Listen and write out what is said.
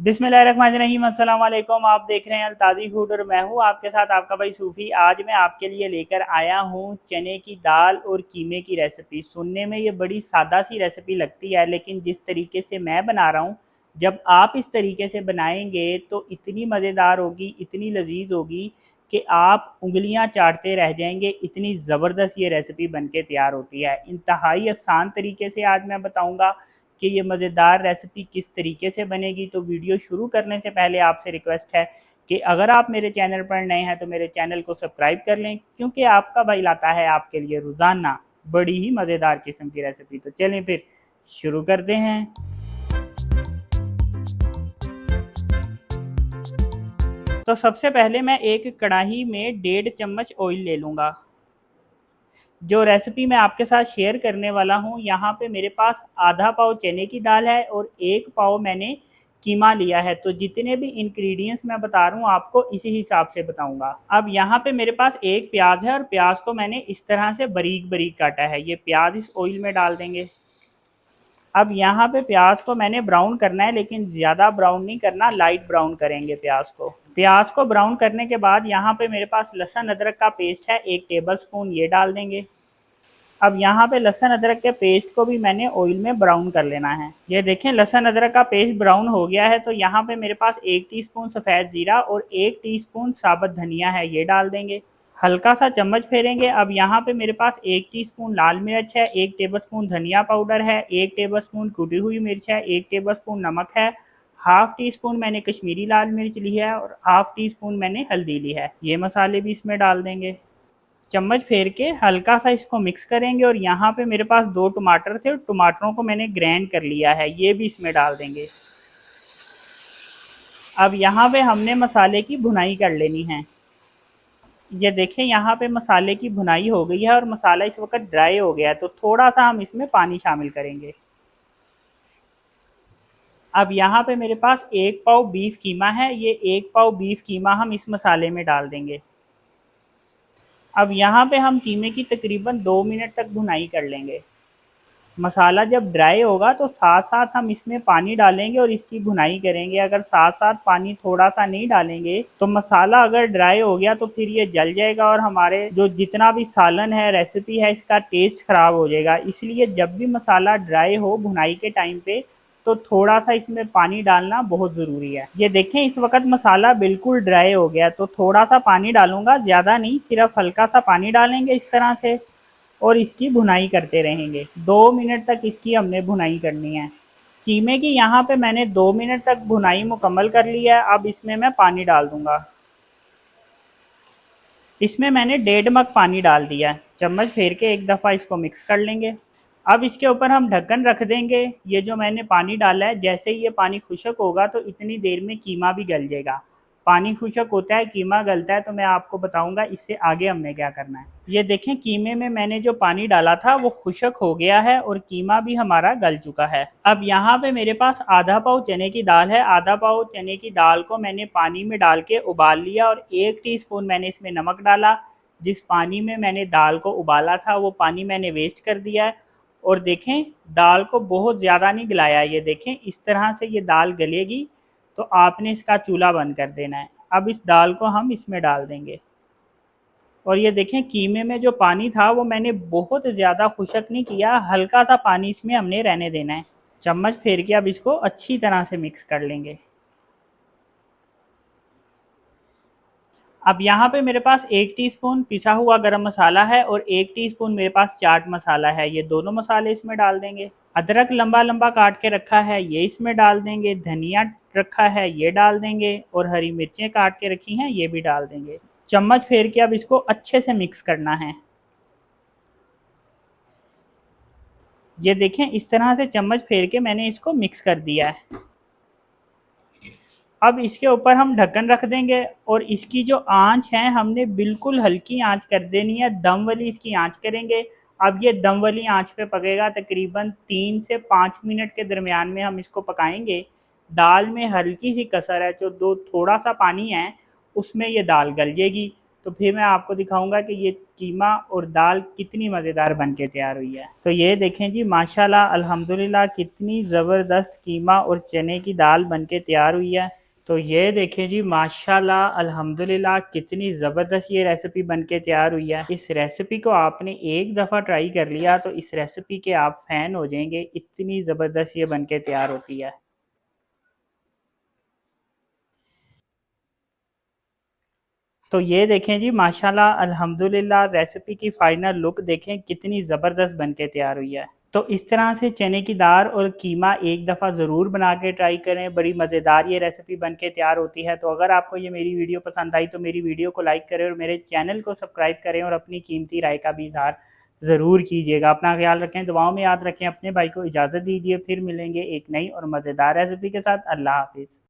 बिस्मिल्लाहिर्रहमानिर्रहीम, अस्सलाम वालेकुम। आप देख रहे हैं अलताज़ी फूड और मैं हूं आपके साथ आपका भाई सूफ़ी। आज मैं आपके लिए लेकर आया हूं चने की दाल और कीमे की रेसिपी। सुनने में ये बड़ी सादा सी रेसिपी लगती है, लेकिन जिस तरीके से मैं बना रहा हूं, जब आप इस तरीके से बनाएंगे तो इतनी मज़ेदार होगी, इतनी लजीज होगी कि आप उंगलियां चाटते रह जाएंगे। इतनी ज़बरदस्त ये रेसिपी बनके तैयार होती है। इंतहाई आसान तरीके से आज मैं बताऊंगा कि ये मज़ेदार रेसिपी किस तरीके से बनेगी। तो वीडियो शुरू करने से पहले आपसे रिक्वेस्ट है कि अगर आप मेरे चैनल पर नए हैं तो मेरे चैनल को सब्सक्राइब कर लें, क्योंकि आपका भाई लाता है आपके लिए रोज़ाना बड़ी ही मज़ेदार किस्म की रेसिपी। तो चलें फिर शुरू करते हैं। तो सबसे पहले मैं एक कढ़ाई में 1.5 चम्मच ऑयल ले लूँगा। जो रेसिपी मैं आपके साथ शेयर करने वाला हूँ, यहाँ पे मेरे पास आधा पाव चने की दाल है और 1 पाव मैंने कीमा लिया है। तो जितने भी इंग्रेडिएंट्स मैं बता रहा हूँ आपको इसी हिसाब से बताऊंगा। अब यहाँ पे मेरे पास एक प्याज है और प्याज को मैंने इस तरह से बारीक बारीक काटा है। ये प्याज इस ऑयल में डाल देंगे। अब यहाँ पे प्याज को मैंने ब्राउन करना है, लेकिन ज़्यादा ब्राउन नहीं करना, लाइट ब्राउन करेंगे प्याज को। प्याज को ब्राउन करने के बाद यहाँ पे मेरे पास लहसुन अदरक का पेस्ट है 1 टेबल स्पून, ये डाल देंगे। अब यहाँ पे लहसुन अदरक के पेस्ट को भी मैंने ऑयल में ब्राउन कर लेना है। ये देखें लहसुन अदरक का पेस्ट ब्राउन हो गया है। तो यहाँ पे मेरे पास 1 टीस्पून सफ़ेद ज़ीरा और 1 टीस्पून साबुत धनिया है, ये डाल देंगे। हल्का सा चम्मच फेरेंगे। अब यहाँ पे मेरे पास 1 टीस्पून लाल मिर्च है, 1 टेबलस्पून धनिया पाउडर है, 1 टेबलस्पून कुटी हुई मिर्च है, 1 टेबलस्पून नमक है, हाफ टी स्पून मैंने कश्मीरी लाल मिर्च ली है और हाफ टी स्पून मैंने हल्दी ली है। ये मसाले भी इसमें डाल देंगे। चम्मच फेर के हल्का सा इसको मिक्स करेंगे। और यहाँ पे मेरे पास 2 टमाटर थे और टमाटरों को मैंने ग्राइंड कर लिया है, ये भी इसमें डाल देंगे। अब यहाँ पे हमने मसाले की भुनाई कर लेनी है। ये देखें यहाँ पे मसाले की भुनाई हो गई है और मसाला इस वक्त ड्राई हो गया है। तो थोड़ा सा हम इसमें पानी शामिल करेंगे। अब यहाँ पे मेरे पास 1 पाव बीफ कीमा है, ये 1 पाव बीफ कीमा हम इस मसाले में डाल देंगे। अब यहाँ पे हम कीमे की तकरीबन 2 मिनट तक भुनाई कर लेंगे। मसाला जब ड्राई होगा तो साथ साथ हम इसमें पानी डालेंगे और इसकी भुनाई करेंगे। अगर साथ साथ पानी थोड़ा सा नहीं डालेंगे तो मसाला अगर ड्राई हो गया तो फिर ये जल जाएगा और हमारे जो जितना भी सालन है, रेसिपी है, इसका टेस्ट खराब हो जाएगा। इसलिए जब भी मसाला ड्राई हो भुनाई के टाइम पे तो थोड़ा सा इसमें पानी डालना बहुत ज़रूरी है। ये देखें इस वक्त मसाला बिल्कुल ड्राई हो गया, तो थोड़ा सा पानी डालूंगा, ज़्यादा नहीं, सिर्फ हल्का सा पानी डालेंगे इस तरह से और इसकी भुनाई करते रहेंगे। 2 मिनट तक इसकी हमने भुनाई करनी है। कीमे की यहाँ पे मैंने 2 मिनट तक भुनाई मुकम्मल कर लिया है। अब इसमें मैं पानी डाल दूंगा। इसमें मैंने 1.5 मग पानी डाल दिया है। चम्मच फेर के एक दफ़ा इसको मिक्स कर लेंगे। अब इसके ऊपर हम ढक्कन रख देंगे। ये जो मैंने पानी डाला है, जैसे ही ये पानी खुश्क होगा तो इतनी देर में कीमा भी गल जाएगा। पानी खुश्क होता है, कीमा गलता है, तो मैं आपको बताऊंगा इससे आगे हमने क्या करना है। ये देखें कीमे में मैंने जो पानी डाला था वो खुश्क हो गया है और कीमा भी हमारा गल चुका है। अब यहाँ पे मेरे पास आधा पाव चने की दाल है। आधा पाव चने की दाल को मैंने पानी में डाल के उबाल लिया और 1 टीस्पून मैंने इसमें नमक डाला। जिस पानी में मैंने दाल को उबाला था वो पानी मैंने वेस्ट कर दिया है। और देखें दाल को बहुत ज़्यादा नहीं गलाया। ये देखें इस तरह से ये दाल गलेगी तो आपने इसका चूल्हा बंद कर देना है। अब इस दाल को हम इसमें डाल देंगे। और ये देखें कीमे में जो पानी था वो मैंने बहुत ज़्यादा खुश्क नहीं किया, हल्का सा पानी इसमें हमने रहने देना है। चम्मच फेर के अब इसको अच्छी तरह से मिक्स कर लेंगे। अब यहाँ पे मेरे पास 1 टीस्पून पिसा हुआ गरम मसाला है और 1 टीस्पून मेरे पास चाट मसाला है, ये दोनों मसाले इसमें डाल देंगे। अदरक लंबा लंबा काट के रखा है, ये इसमें डाल देंगे। धनिया रखा है, ये डाल देंगे। और हरी मिर्चें काट के रखी हैं, ये भी डाल देंगे। चम्मच फेर के अब इसको अच्छे से मिक्स करना है। ये देखें इस तरह से चम्मच फेर के मैंने इसको मिक्स कर दिया है। अब इसके ऊपर हम ढक्कन रख देंगे और इसकी जो आंच है हमने बिल्कुल हल्की आंच कर देनी है, दम वाली इसकी आंच करेंगे। अब ये दम वाली आंच पे पकेगा, तकरीबन 3 से 5 मिनट के दरमियान में हम इसको पकाएंगे। दाल में हल्की सी कसर है, जो दो थोड़ा सा पानी है उसमें ये दाल गल जाएगी। तो फिर मैं आपको दिखाऊंगा कि ये कीमा और दाल कितनी मज़ेदार बन के तैयार हुई है। तो ये देखें जी, माशाल्लाह अल्हम्दुलिल्लाह कितनी ज़बरदस्त कीमा और चने की दाल बन के तैयार हुई है। तो ये देखें जी, माशाल्लाह अल्हम्दुलिल्लाह कितनी ज़बरदस्त ये रेसिपी बन के तैयार हुई है। इस रेसिपी को आपने एक दफ़ा ट्राई कर लिया तो इस रेसिपी के आप फ़ैन हो जाएंगे, इतनी ज़बरदस्त ये बन के तैयार होती है। तो ये देखें जी, माशाल्लाह अल्हम्दुलिल्लाह रेसिपी की फ़ाइनल लुक देखें कितनी ज़बरदस्त बन के तैयार हुई है। तो इस तरह से चने की दाल और कीमा एक दफ़ा ज़रूर बना के ट्राई करें, बड़ी मज़ेदार ये रेसिपी बन के तैयार होती है। तो अगर आपको ये मेरी वीडियो पसंद आई तो मेरी वीडियो को लाइक करें और मेरे चैनल को सब्सक्राइब करें और अपनी कीमती राय का भी इज़हार ज़रूर कीजिएगा। अपना ख्याल रखें, दुआओं में याद रखें। अपने भाई को इजाज़त दीजिए, फिर मिलेंगे एक नई और मज़ेदार रेसिपी के साथ। अल्लाह हाफ़िज़।